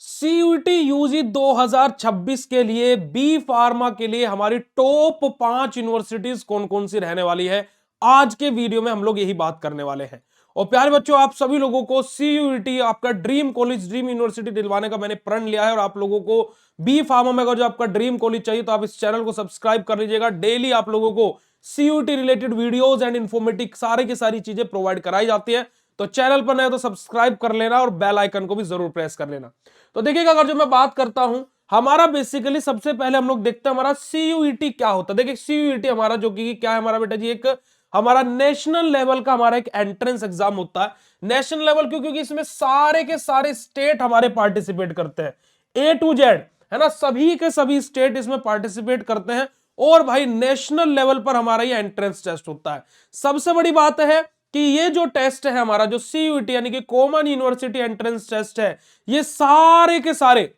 CUET UG 2026 के लिए B pharma के लिए हमारी टॉप 5 यूनिवर्सिटीज कौन कौन सी रहने वाली है, आज के वीडियो में हम लोग यही बात करने वाले हैं। और प्यारे बच्चों, आप सभी लोगों को सीयूईटी आपका ड्रीम कॉलेज, ड्रीम यूनिवर्सिटी दिलवाने का मैंने प्रण लिया है। और आप लोगों को बी फार्मा में अगर जो आपका ड्रीम कॉलेज चाहिए तो आप इस चैनल को सब्सक्राइब कर लीजिएगा। डेली आप लोगों को CUET related videos and informative सारे की सारी चीजें प्रोवाइड कराई जाती है। तो चैनल पर नए तो सब्सक्राइब कर लेना और बेल आइकन को भी जरूर प्रेस कर लेना। तो देखिएगा, अगर जो मैं बात करता हूं, हमारा बेसिकली सबसे पहले हम लोग देखते हैं हमारा सीयूईटी क्या होता है। देखिए सीयूईटी हमारा जो कि क्या है हमारा बेटा जी, एक हमारा नेशनल लेवल का हमारा एक एंट्रेंस एग्जाम होता है। नेशनल लेवल क्यों? क्योंकि इसमें सारे के सारे स्टेट हमारे पार्टिसिपेट करते हैं, ए टू जेड, है ना, सभी के सभी स्टेट इसमें पार्टिसिपेट करते हैं। और भाई नेशनल लेवल पर हमारा ये एंट्रेंस टेस्ट होता है। सबसे बड़ी बात है कि ये जो टेस्ट है हमारा, जो सीयूईटी यानी कि कॉमन यूनिवर्सिटी एंट्रेंस टेस्ट है, ये सारे के सारे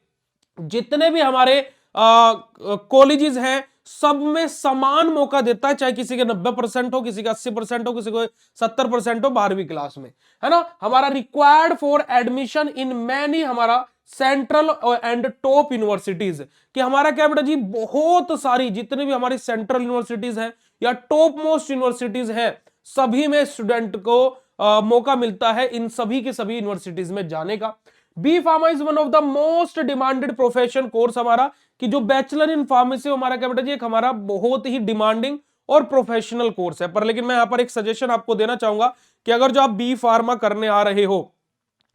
जितने भी हमारे कॉलेजेस हैं सब में समान मौका देता है। चाहे किसी के 90% हो, किसी का 80% हो, किसी को 70% हो 12वीं क्लास में, है ना। हमारा required for admission in many हमारा सेंट्रल एंड टॉप यूनिवर्सिटीज, कि हमारा क्या बेटा जी, बहुत सारी जितनी भी हमारी सेंट्रल यूनिवर्सिटीज हैं या टॉप मोस्ट यूनिवर्सिटीज हैं, सभी में स्टूडेंट को मौका मिलता है इन सभी के सभी यूनिवर्सिटीज में जाने का। B pharma is one of the most demanded profession course हमारा, कि जो बैचलर इन फार्मेसी हमारा क्या बेटा जी, एक हमारा बहुत ही डिमांडिंग और प्रोफेशनल कोर्स है। पर लेकिन मैं यहां पर एक सजेशन आपको देना चाहूंगा कि अगर जो आप बी फार्मा करने आ रहे हो,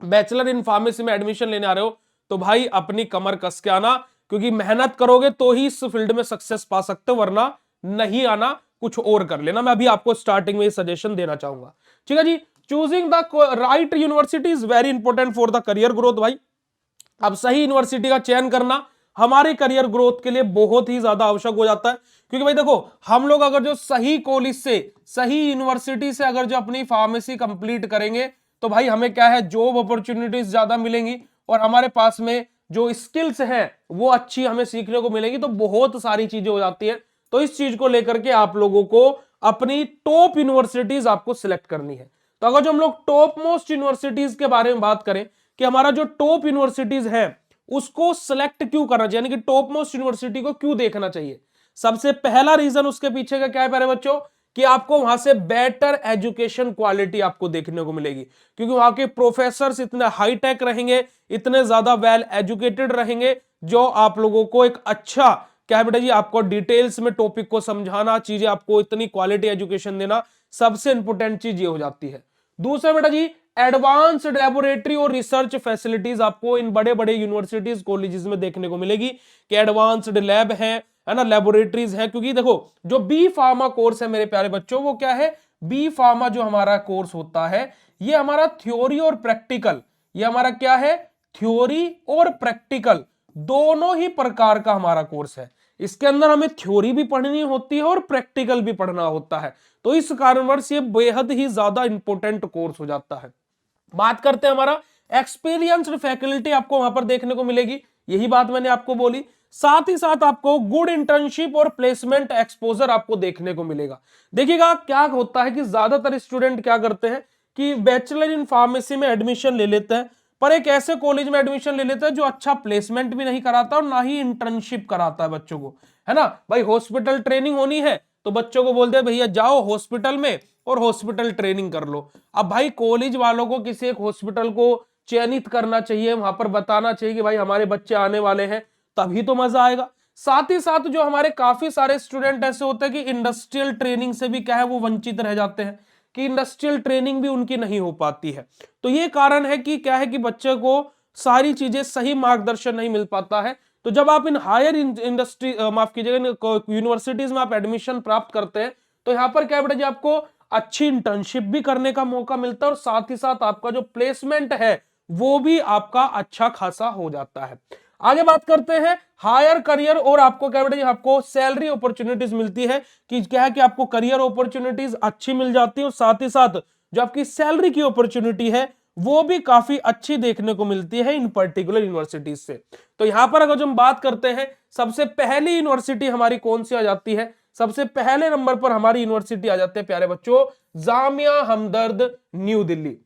बैचलर इन फार्मेसी में एडमिशन लेने आ रहे हो, तो भाई अपनी कमर कस के आना, क्योंकि मेहनत करोगे तो ही इस फील्ड में सक्सेस पा सकते हो, वरना नहीं आना, कुछ और कर लेना। मैं अभी आपको स्टार्टिंग में सजेशन देना चाहूंगा, ठीक है जी। Choosing the right university is very important for the career growth. भाई अब सही यूनिवर्सिटी का चयन करना हमारे करियर ग्रोथ के लिए बहुत ही ज्यादा आवश्यक हो जाता है। क्योंकि भाई देखो, हम लोग अगर जो सही कॉलेज से, सही यूनिवर्सिटी से अगर जो अपनी फार्मेसी कंप्लीट करेंगे, तो भाई हमें क्या है, जॉब अपॉर्चुनिटीज ज्यादा मिलेंगी और हमारे पास में जो स्किल्स हैं वो अच्छी हमें सीखने को मिलेगी। तो बहुत सारी चीजें हो जाती है। तो इस चीज को लेकर के आप लोगों को अपनी टॉप यूनिवर्सिटीज आपको सिलेक्ट करनी है। तो अगर जो हम लोग टॉप मोस्ट यूनिवर्सिटीज के बारे में बात करें कि हमारा जो टॉप यूनिवर्सिटीज है उसको सिलेक्ट क्यों करना चाहिए, यानी कि टॉप मोस्ट यूनिवर्सिटी को क्यों देखना चाहिए, सबसे पहला रीजन उसके पीछे का क्या है प्यारे बच्चों, कि आपको वहां से बेटर एजुकेशन क्वालिटी आपको देखने को मिलेगी। क्योंकि वहां के प्रोफेसर्स इतने हाईटेक रहेंगे, इतने ज्यादा वेल एजुकेटेड रहेंगे, जो आप लोगों को एक अच्छा क्या बेटा जी, आपको डिटेल्स में टॉपिक को समझाना, चीजें आपको इतनी क्वालिटी एजुकेशन देना, सबसे इंपॉर्टेंट चीज ये हो जाती है। दूसरा बेटा जी, एडवांस्ड लेबोरेटरी और रिसर्च फैसिलिटीज आपको इन बड़े बड़े यूनिवर्सिटीज कॉलेजेस में देखने को मिलेगी, कि एडवांस्ड लैब है ना, लेबोरेटरीज है। क्योंकि देखो जो बी फार्मा कोर्स है मेरे प्यारे बच्चों, वो क्या है, बी फार्मा जो हमारा कोर्स होता है, ये हमारा थ्योरी और प्रैक्टिकल, ये हमारा क्या है, थ्योरी और प्रैक्टिकल दोनों ही प्रकार का हमारा कोर्स है। इसके अंदर हमें थ्योरी भी पढ़नी होती है और प्रैक्टिकल भी पढ़ना होता है। तो इस कारणवश ये बेहद ही ज्यादा इंपॉर्टेंट कोर्स हो जाता है। बात करते हैं हमारा एक्सपीरियंस्ड फैकल्टी आपको वहां पर देखने को मिलेगी, यही बात मैंने आपको बोली। साथ ही साथ आपको गुड इंटर्नशिप और प्लेसमेंट एक्सपोजर आपको देखने को मिलेगा। देखिएगा क्या होता है कि ज्यादातर स्टूडेंट क्या करते हैं कि बैचलर इन फार्मेसी में एडमिशन ले लेते हैं, पर एक ऐसे कॉलेज में एडमिशन ले लेते हैं जो अच्छा प्लेसमेंट भी नहीं कराता और ना ही इंटर्नशिप कराता है बच्चों को, है ना। भाई हॉस्पिटल ट्रेनिंग होनी है तो बच्चों को बोलते हैं भैया जाओ हॉस्पिटल में और हॉस्पिटल ट्रेनिंग कर लो। अब भाई कॉलेज वालों को किसी एक हॉस्पिटल को चयनित करना चाहिए, वहां पर बताना चाहिए कि भाई हमारे बच्चे आने वाले हैं, तभी तो मजा आएगा। साथ ही साथ जो हमारे काफी सारे स्टूडेंट ऐसे होते हैं कि इंडस्ट्रियल ट्रेनिंग से भी क्या है, वो वंचित रह जाते हैं, कि इंडस्ट्रियल ट्रेनिंग भी उनकी नहीं हो पाती है। तो ये कारण है कि क्या है कि बच्चे को सारी चीजें सही मार्गदर्शन नहीं मिल पाता है। तो जब आप इन हायर इंडस्ट्री माफ कीजिएगा यूनिवर्सिटीज में आप एडमिशन प्राप्त करते हैं, तो यहाँ पर क्या बेटा जी, आपको अच्छी इंटर्नशिप भी करने का मौका मिलता है और साथ ही साथ आपका जो प्लेसमेंट है वो भी आपका अच्छा खासा हो जाता है। आगे बात करते हैं हायर करियर और आपको क्या बेटा जी, आपको सैलरी अपॉर्चुनिटीज मिलती है, कि क्या है कि आपको करियर अपॉर्चुनिटीज अच्छी मिल जाती है और साथ ही साथ जो आपकी सैलरी की अपॉर्चुनिटी है वो भी काफी अच्छी देखने को मिलती है इन पर्टिकुलर यूनिवर्सिटीज से। तो यहां पर अगर हम बात करते हैं, सबसे पहली यूनिवर्सिटी हमारी कौन सी आ जाती है, सबसे पहले नंबर पर हमारी यूनिवर्सिटी आ जाती है प्यारे बच्चों, जामिया हमदर्द न्यू दिल्ली।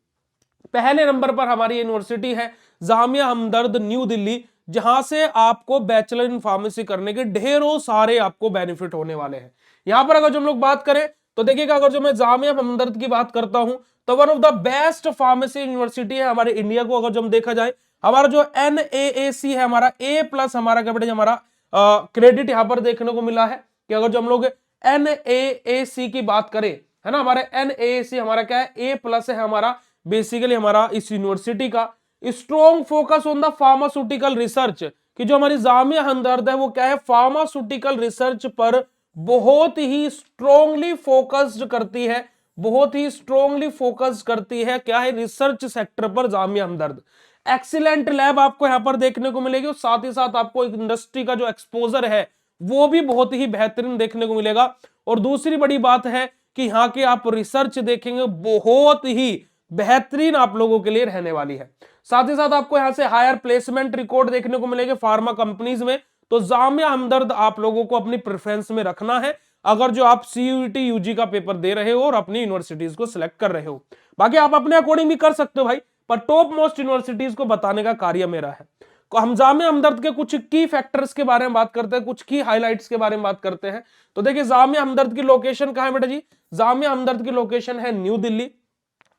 पहले नंबर पर हमारी यूनिवर्सिटी है जामिया हमदर्द न्यू दिल्ली, जहां से आपको बैचलर इन फार्मेसी करने के ढेरों सारे आपको बेनिफिट होने वाले हैं। यहां पर अगर जो हम लोग बात करें तो देखिएगा, अगर जो मैं जामिया हमदर्द की बात करता हूं तो one of the best pharmacy university है हमारे इंडिया को। अगर जो हम देखा जाए, हमारा जो NAAC है, हमारा A+ हमारा क्या बेटा हमारा क्रेडिट यहां पर देखने को मिला है कि अगर जो हम लोग NAAC की बात करें, है ना, हमारे NAAC हमारा क्या है, A+ है हमारा, बेसिकली हमारा इस यूनिवर्सिटी का strong focus on the pharmaceutical research, कि जो हमारी जामिया हमदर्द है वो क्या है, फार्मास्यूटिकल रिसर्च पर बहुत ही स्ट्रॉन्गली फोकस्ड करती है, बहुत ही स्ट्रॉन्गली फोकस करती है, क्या है, रिसर्च सेक्टर पर जामिया हमदर्द। एक्सीलेंट लैब आपको यहां पर देखने को मिलेगी और साथ ही साथ आपको इंडस्ट्री का जो एक्सपोजर है वो भी बहुत ही बेहतरीन देखने को मिलेगा। और दूसरी बड़ी बात है कि यहाँ की आप रिसर्च देखेंगे बहुत ही बेहतरीन आप लोगों के लिए रहने वाली है। साथ ही साथ आपको यहां से हायर प्लेसमेंट रिकॉर्ड देखने को मिलेंगे फार्मा कंपनीज में। तो जामिया हमदर्द आप लोगों को अपनी प्रेफरेंस में रखना है अगर जो आप CUET UG का पेपर दे रहे हो और अपनी यूनिवर्सिटीज को सिलेक्ट कर रहे हो। बाकी आप अपने अकॉर्डिंग भी कर सकते हो भाई, पर टॉप मोस्ट यूनिवर्सिटीज को बताने का कार्य मेरा है। तो हम जामिया हमदर्द के कुछ की फैक्टर्स के बारे में बात करते हैं, कुछ की हाइलाइट्स के बारे में बात करते हैं। तो देखिए जामिया हमदर्द की लोकेशन कहां है बेटा जी, जामिया हमदर्द की लोकेशन है न्यू दिल्ली।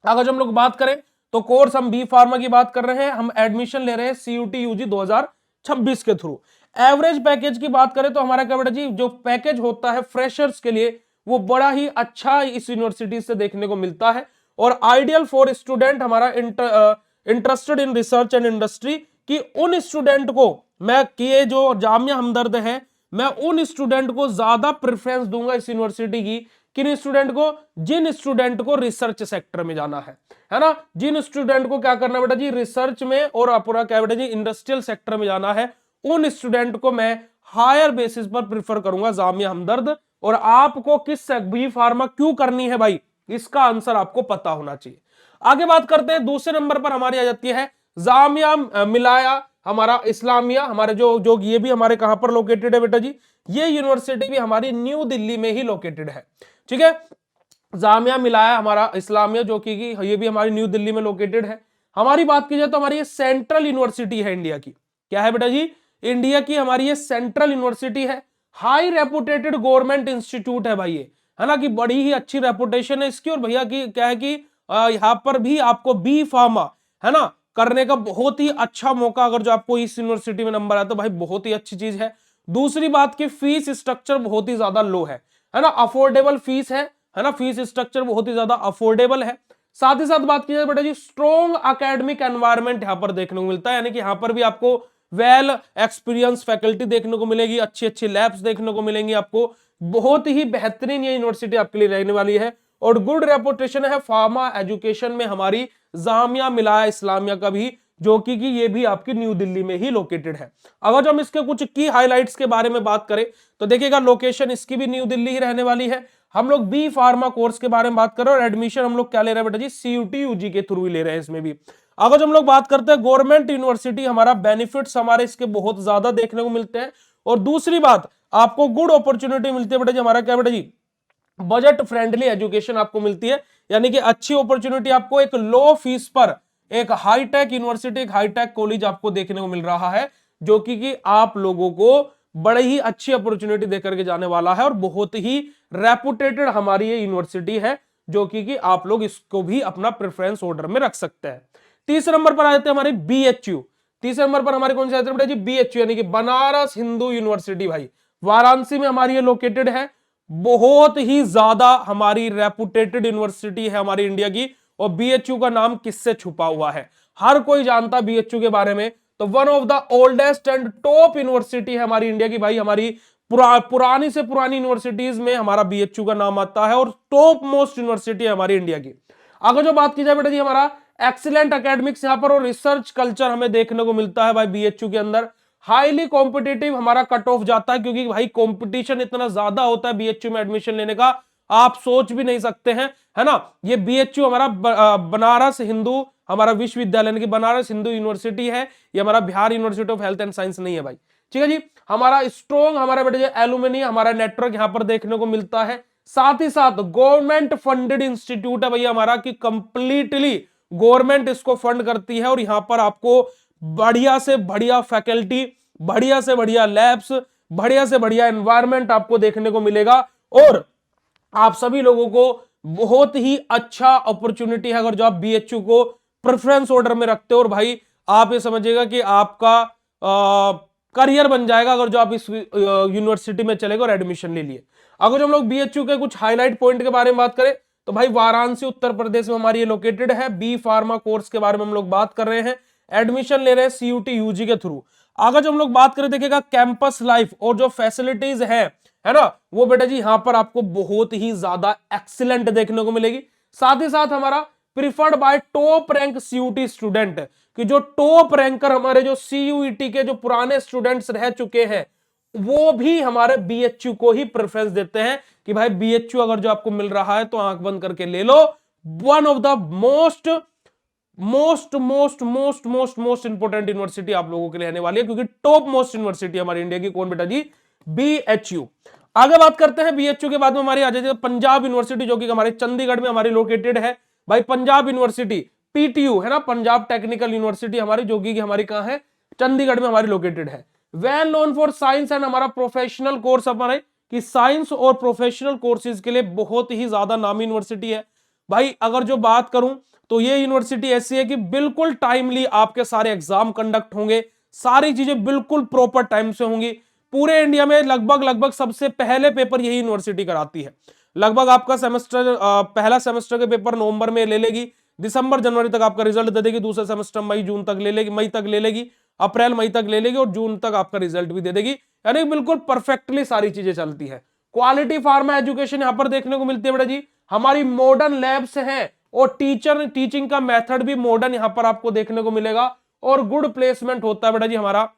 अगर जो हम लोग बात करें तो कोर्स हम बी फार्मा की बात कर रहे हैं, हम एडमिशन ले रहे हैं CUET UG 2026 के थ्रू। एवरेज पैकेज की बात करें तो हमारा क्या बेटा जी, जो पैकेज होता है फ्रेशर्स के लिए वो बड़ा ही अच्छा इस यूनिवर्सिटी से देखने को मिलता है। और आइडियल फॉर स्टूडेंट हमारा interested in research and industry, कि उन स्टूडेंट को मैं, कि ये जो जामिया हमदर्द है, मैं उन स्टूडेंट को ज्यादा प्रेफरेंस दूंगा इस यूनिवर्सिटी की, किन स्टूडेंट को, जिन स्टूडेंट को रिसर्च सेक्टर में जाना है ना, जिन स्टूडेंट को क्या करना बेटा जी, रिसर्च में और पूरा क्या बेटा जी इंडस्ट्रियल सेक्टर में जाना है, उन स्टूडेंट को मैं हायर बेसिस पर प्रिफर करूंगा जामिया हमदर्द। और आपको किस बी फार्मा क्यों करनी है भाई, इसका आंसर आपको पता होना चाहिए। आगे बात करते हैं, दूसरे नंबर पर हमारी आ जाती है जामिया मिलाया हमारा इस्लामिया, हमारे जो जो ये भी हमारे कहां पर लोकेटेड है बेटा जी, ये यूनिवर्सिटी भी हमारी न्यू दिल्ली में ही लोकेटेड है। ठीक है, जामिया मिलाया हमारा इस्लामिया जो कि ये भी हमारी न्यू दिल्ली में लोकेटेड है। हमारी बात की जाए तो हमारी ये सेंट्रल यूनिवर्सिटी है इंडिया की, क्या है बेटा जी, इंडिया की हमारी ये सेंट्रल यूनिवर्सिटी है। हाई रेपुटेटेड गवर्नमेंट इंस्टीट्यूट है भाई ये, है ना, कि बड़ी ही अच्छी रेपुटेशन है इसकी। और भैया की क्या है कि यहाँ पर भी आपको बी फार्मा, है ना, करने का बहुत ही अच्छा मौका, अगर जो आपको इस यूनिवर्सिटी में नंबर आया तो भाई बहुत ही अच्छी चीज है। दूसरी बात की फीस स्ट्रक्चर बहुत ही ज्यादा लो है ना, अफोर्डेबल फीस है ना, फीस स्ट्रक्चर बहुत ही ज्यादा अफोर्डेबल है। साथ ही साथ बात की जाए बेटा जी, स्ट्रॉन्ग एकेडमिक एनवायरनमेंट यहां पर देखने को मिलता है, यानी कि यहां पर भी आपको वेल एक्सपीरियंस फैकल्टी देखने को मिलेगी, अच्छी अच्छी लैब्स देखने को मिलेंगी आपको, बहुत ही बेहतरीन ये यूनिवर्सिटी आपके लिए रहने वाली है। और गुड रेपुटेशन है फार्मा एजुकेशन में हमारी जामिया मिलाया इस्लामिया का भी, जो कि ये भी आपकी न्यू दिल्ली में ही लोकेटेड है। अगर जो हम इसके कुछ की हाइलाइट्स के बारे में बात करें तो देखिएगा, लोकेशन इसकी भी न्यू दिल्ली ही रहने वाली है। हम लोग बी फार्मा कोर्स के बारे में बात करें और एडमिशन हम लोग क्या ले रहे हैं बेटा जी, CUET UG के थ्रू ही ले रहे हैं इसमें भी। अगर जो हम लोग बात करते हैं गवर्नमेंट यूनिवर्सिटी, हमारा बेनिफिट्स हमारे इसके बहुत ज्यादा देखने को मिलते हैं। और दूसरी बात, आपको गुड अपॉर्चुनिटी मिलती है बेटा जी, हमारा क्या बेटा जी, बजट फ्रेंडली एजुकेशन आपको मिलती है, यानी कि अच्छी अपॉर्चुनिटी आपको एक लो फीस पर एक हाईटेक यूनिवर्सिटी, एक हाईटेक कॉलेज आपको देखने को मिल रहा है, जो कि आप लोगों को बड़ी ही अच्छी अपॉर्चुनिटी देकर के जाने वाला है। और बहुत ही रेपुटेटेड हमारी ये यूनिवर्सिटी है, जो कि आप लोग इसको भी अपना प्रेफरेंस ऑर्डर में रख सकते हैं। तीसरे नंबर पर आ जाते हैं हमारे BHU। तीसरे नंबर पर हमारे कौन से आते हैं बेटा जी, BHU यानी कि बनारस हिंदू यूनिवर्सिटी भाई, वाराणसी में हमारी ये लोकेटेड है। बहुत ही ज्यादा हमारी रेपुटेटेड यूनिवर्सिटी है हमारी इंडिया की। और BHU का नाम किससे छुपा हुआ है, हर कोई जानता BHU के बारे में। तो one of the oldest and top university है हमारी इंडिया की भाई, हमारी पुरानी से पुरानी यूनिवर्सिटीज में हमारा BHU का नाम आता है और टॉप मोस्ट यूनिवर्सिटी है हमारी इंडिया की। अगर जो बात की जाए बेटा जी, हमारा एक्सीलेंट एकेडमिक्स यहाँ पर और रिसर्च कल्चर हमें देखने को मिलता है भाई BHU के अंदर। हाईली कॉम्पिटिटिव हमारा कट ऑफ जाता है, क्योंकि भाई कंपटीशन इतना ज्यादा होता है BHU में एडमिशन लेने का, आप सोच भी नहीं सकते हैं, है ना। ये BHU हमारा बनारस हिंदू हमारा विश्वविद्यालय यानी कि बनारस हिंदू यूनिवर्सिटी है, ये हमारा Bihar university of health and science नहीं है भाई। ठीक है जी, हमारा स्ट्रॉन्ग हमारा बेटे एलुमनी हमारा नेटवर्क यहाँ पर देखने को मिलता है। साथ ही साथ गवर्नमेंट फंडेड इंस्टीट्यूट है भैया हमारा, कि कंप्लीटली गवर्नमेंट इसको फंड करती है। और यहां पर आपको बढ़िया से बढ़िया फैकल्टी, बढ़िया से बढ़िया लैब्स, बढ़िया से बढ़िया एनवायरनमेंट आपको देखने को मिलेगा और आप सभी लोगों को बहुत ही अच्छा अपॉर्चुनिटी है अगर जो आप बीएचयू को प्रेफरेंस ऑर्डर में रखते हो। और भाई आप ये समझिएगा कि आपका करियर बन जाएगा अगर जो आप इस यूनिवर्सिटी में चले गए और एडमिशन ले लिए। अगर जो हम लोग बीएचयू के कुछ हाईलाइट पॉइंट के बारे में बात करें तो भाई वाराणसी उत्तर प्रदेश में हमारी ये लोकेटेड है। बी फार्मा कोर्स के बारे में हम लोग बात कर रहे हैं, एडमिशन ले रहे हैं सीयूटी यूजी के थ्रू। अगर जो हम लोग बात करें देखिएगा कैंपस लाइफ और जो फैसिलिटीज है ना, वो बेटा जी यहां पर आपको बहुत ही ज्यादा एक्सीलेंट देखने को मिलेगी। साथ ही साथ हमारा preferred by top rank CUET student, कि जो टॉप रैंकर हमारे जो सीयूईटी के जो पुराने स्टूडेंट्स रह चुके हैं वो भी हमारे बीएचयू को ही प्रेफरेंस देते हैं कि भाई बीएचयू अगर जो आपको मिल रहा है तो आंख बंद करके ले लो। One of the most most most most most most important university आप लोगों के लिए रहने वाली है, क्योंकि टॉप मोस्ट यूनिवर्सिटी हमारी इंडिया की कौन बेटा जी, बीएचयू। आगे बात करते हैं बीएचयू के बाद में हमारी आ जाती है पंजाब यूनिवर्सिटी, जो कि हमारे चंडीगढ़ में हमारी लोकेटेड है। भाई पंजाब यूनिवर्सिटी पीटीयू है ना, पंजाब टेक्निकल यूनिवर्सिटी हमारी, जो कि हमारी कहां है, चंडीगढ़ में हमारी लोकेटेड है। Well known for science and हमारा प्रोफेशनल कोर्स हमारे कि साइंस और प्रोफेशनल कोर्सेज के लिए बहुत ही ज्यादा नामी यूनिवर्सिटी है। भाई अगर जो बात करूं तो ये यूनिवर्सिटी ऐसी है कि बिल्कुल टाइमली आपके सारे एग्जाम कंडक्ट होंगे, सारी चीजें बिल्कुल प्रॉपर टाइम से होंगी। पूरे इंडिया में लगभग सबसे पहले पेपर यही यूनिवर्सिटी कराती है। लगभग आपका सेमेस्टर पहला सेमेस्टर के पेपर नवंबर में ले लेगी, दिसंबर जनवरी तक आपका रिजल्ट दे देगी, दूसरा सेमेस्टर मई जून तक ले लेगी, मई तक ले लेगी, अप्रैल मई तक ले लेगी और जून तक आपका रिजल्ट भी दे देगी। यानी बिल्कुल परफेक्टली सारी चीजें चलती है। क्वालिटी फार्मा एजुकेशन यहां पर देखने को मिलती है बेटा जी। हमारी मॉडर्न लैब्स हैं और टीचिंग का मेथड भी मॉडर्न यहां पर आपको देखने को मिलेगा और गुड प्लेसमेंट होता है बेटा जी हमारा,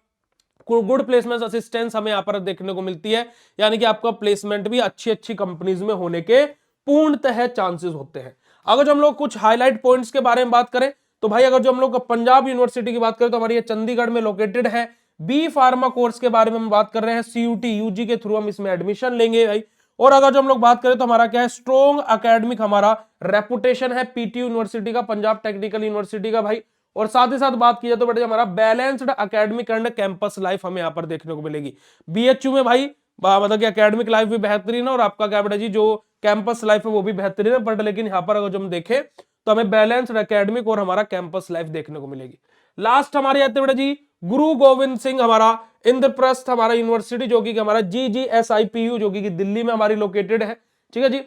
गुड प्लेसमेंट असिस्टेंस हमें यहां पर देखने को मिलती है। यानी कि आपका प्लेसमेंट भी अच्छी अच्छी कंपनीज में होने के पूर्णतः चांसेस होते हैं। अगर जो हम लोग कुछ हाईलाइट पॉइंट्स के बारे में बात करें तो भाई अगर जो हम लोग पंजाब यूनिवर्सिटी की बात करें तो हमारी ये चंडीगढ़ में लोकेटेड है। बी फार्मा कोर्स के बारे में हम बात कर रहे हैं, सीयूटी यूजी के थ्रू हम इसमें एडमिशन लेंगे भाई। और अगर जो हम लोग बात करें तो हमारा क्या है, स्ट्रॉन्ग एकेडमिक हमारा रेपुटेशन है पीटी यूनिवर्सिटी का, पंजाब टेक्निकल यूनिवर्सिटी का भाई। और साथ ही साथ बात की जाए तो बेटा हमारा balanced academic and campus life हमें यहाँ पर देखने को मिलेगी बीएचयू में भाई। मतलब कि एकेडमिक लाइफ भी बेहतरीन है और आपका क्या बेटा जी जो कैंपस लाइफ है वो भी बेहतरीन है। बट लेकिन यहाँ पर अगर जो हम देखें तो हमें बैलेंस्ड एकेडमिक और हमारा कैंपस लाइफ देखने को मिलेगी। लास्ट हमारे आते बेटा जी गुरु गोविंद सिंह हमारा इंद्रप्रस्थ हमारा यूनिवर्सिटी, जो कि हमारा GGSIPU, जो कि दिल्ली में हमारी लोकेटेड है। ठीक है जी।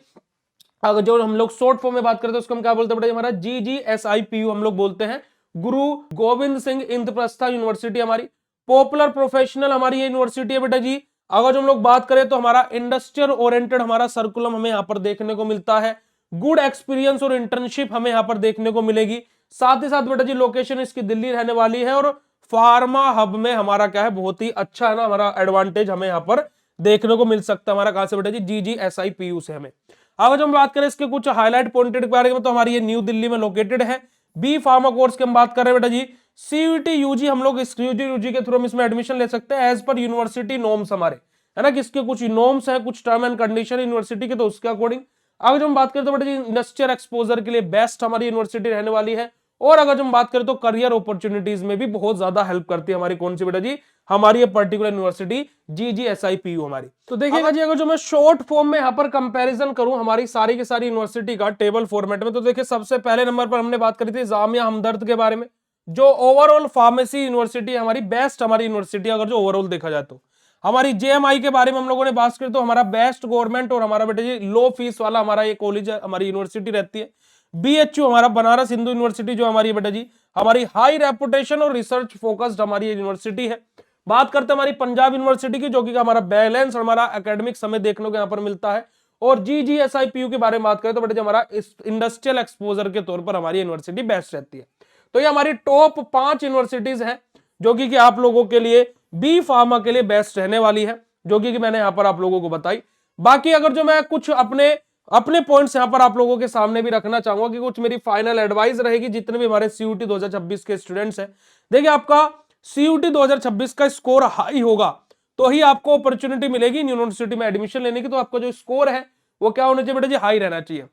अगर जो हम लोग शॉर्ट फॉर्म में बात करते हैं उसको हम क्या बोलते हैं बेटा, हमारा GGSIPU हम लोग बोलते हैं। गुरु गोविंद सिंह इंद्रप्रस्थ यूनिवर्सिटी हमारी पॉपुलर प्रोफेशनल हमारी यूनिवर्सिटी है बेटा जी। अगर जो हम लोग बात करें तो हमारा इंडस्ट्रियल ओरिएंटेड हमारा सर्कुलम हमें यहाँ पर देखने को मिलता है। गुड एक्सपीरियंस और इंटर्नशिप हमें यहाँ पर देखने को मिलेगी। साथ ही साथ बेटा जी लोकेशन इसकी दिल्ली रहने वाली है और फार्मा हब में हमारा क्या है, बहुत ही अच्छा है ना, हमारा एडवांटेज हमें यहाँ पर देखने को मिल सकता है। हमारा कहां से बेटा जी, GGSIPU से हमें। अगर जो हम बात करें इसके कुछ हाईलाइट पॉइंटेड के बारे में तो हमारी ये न्यू दिल्ली में लोकेटेड है। बी फार्मा कोर्स की हम बात कर रहे हैं बेटा जी, सीयूटी यूजी हम लोग इस यूजी के थ्रू हम इसमें एडमिशन ले सकते हैं एज पर यूनिवर्सिटी नॉर्म्स हमारे, है ना, किसके कुछ नॉर्म्स है, कुछ टर्म एंड कंडीशन यूनिवर्सिटी के, तो उसके अकॉर्डिंग। अगर जो हम बात करें तो बेटा जी इंडस्ट्रियल एक्सपोजर के लिए बेस्ट हमारी यूनिवर्सिटी रहने वाली है। और अगर जो हम बात करें तो करियर अपॉर्चुनिटीज में भी बहुत ज्यादा हेल्प करती है हमारी कौन सी बेटा जी, हमारी ये पर्टिकुलर यूनिवर्सिटी GGSIPU हमारी। तो देखिएगा जी अगर जो मैं शॉर्ट फॉर्म में यहाँ पर कंपैरिजन करूं हमारी सारी की सारी यूनिवर्सिटी का टेबल फॉर्मेट में, तो देखिए सबसे पहले नंबर पर हमने बात करी थी जामिया हमदर्द के बारे में, जो ओवरऑल फार्मेसी यूनिवर्सिटी हमारी बेस्ट हमारी यूनिवर्सिटी अगर जो ओवरऑल देखा जाए तो। हमारी JMI के बारे में हम लोगों ने बात करी तो हमारा बेस्ट गवर्नमेंट और हमारा बेटा जी लो फीस वाला हमारा ये कॉलेज हमारी यूनिवर्सिटी रहती है। BHU हमारा बनारस हिंदू यूनिवर्सिटी जो हमारी बेटा जी हमारी हाई रेपुटेशन और रिसर्च फोकस्ड हमारी यूनिवर्सिटी है। बात करते हैं हमारी पंजाब यूनिवर्सिटी की, जो कि हमारा बैलेंस हमारा एकेडमिक समय देखने को यहाँ पर मिलता है। और GGSIPU के बारे में बात करें तो बेटा जी हमारा इंडस्ट्रियल एक्सपोजर के तौर पर हमारी यूनिवर्सिटी बेस्ट रहती है। तो ये हमारी टॉप 5 यूनिवर्सिटीज हैं जो कि आप लोगों के लिए बी फार्मा के लिए बेस्ट रहने वाली है, जो कि मैंने यहाँ पर आप लोगों को बताई। बाकी अगर जो मैं कुछ अपने पॉइंट्स यहां पर आप लोगों के सामने भी रखना चाहूंगा कि कुछ मेरी फाइनल एडवाइस रहेगी जितने भी हमारे CUT 2026 के स्टूडेंट्स हैं। देखिए आपका CUT 2026 का स्कोर हाई होगा तो ही आपको अपॉर्चुनिटी मिलेगी यूनिवर्सिटी में एडमिशन लेने की। तो आपका जो स्कोर है वो क्या होना चाहिए बेटा जी, हाई रहना चाहिए।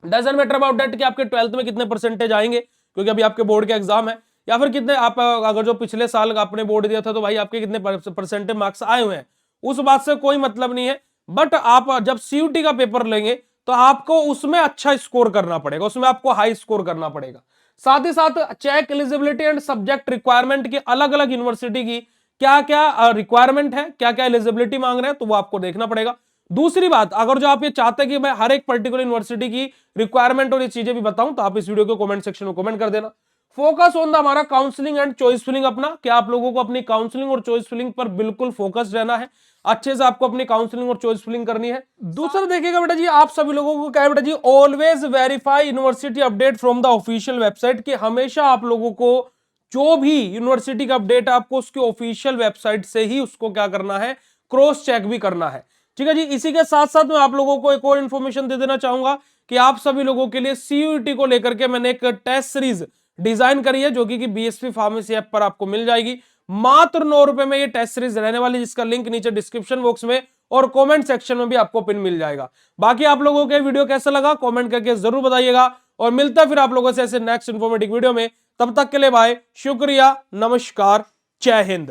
डजंट मैटर अबाउट दैट कि आपके 12th में कितने परसेंटेज आएंगे, क्योंकि अभी आपके बोर्ड के एग्जाम है। या फिर कितने आप अगर जो पिछले साल आपने बोर्ड दिया था तो भाई आपके कितने परसेंटेज मार्क्स आए हुए हैं, उस बात से कोई मतलब नहीं है। बट आप जब सीयूटी का पेपर लेंगे तो आपको उसमें अच्छा स्कोर करना पड़ेगा, उसमें आपको हाई स्कोर करना पड़ेगा। साथ ही साथ check eligibility and subject requirement की अलग अलग यूनिवर्सिटी की क्या क्या रिक्वायरमेंट है, क्या क्या एलिजिबिलिटी मांग रहे हैं, तो वो आपको देखना पड़ेगा। दूसरी बात, अगर जो आप ये चाहते हैं कि मैं हर एक पर्टिकुलर यूनिवर्सिटी की रिक्वायरमेंट और ये चीजें भी बताऊं, तो आप इस वीडियो को कमेंट सेक्शन में कमेंट कर देना। फोकस ऑन द हमारा काउंसलिंग एंड चॉइस फिलिंग अपना, क्या आप लोगों को अपनी काउंसलिंग और चॉइस फिलिंग पर बिल्कुल फोकस रहना है, अच्छे से आपको अपनी काउंसलिंग और चॉइस फिलिंग करनी है। दूसरा देखिएगा बेटा जी, आप सभी लोगों को क्या है बेटा जी, always verify university update from the official website, कि हमेशा आप लोगों को जो भी यूनिवर्सिटी का अपडेट आपको उसके ऑफिशियल वेबसाइट से ही उसको क्या करना है, क्रॉस चेक भी करना है। ठीक है जी। इसी के साथ साथ मैं आप लोगों को एक और इंफॉर्मेशन दे देना चाहूंगा कि आप सभी लोगों के लिए सीयूईटी को लेकर के मैंने एक टेस्ट सीरीज डिजाइन करी है, जो कि बीएसपी फार्मेसी ऐप पर आपको मिल जाएगी। मात्र 9 रुपए में ये टेस्ट सीरीज रहने वाली, जिसका लिंक नीचे डिस्क्रिप्शन बॉक्स में और कमेंट सेक्शन में भी आपको पिन मिल जाएगा। बाकी आप लोगों के वीडियो कैसा लगा कमेंट करके जरूर बताइएगा, और मिलता है फिर आप लोगों से ऐसे नेक्स्ट इंफॉर्मेटिव वीडियो में। तब तक के लिए बाय, शुक्रिया, नमस्कार, जय हिंद।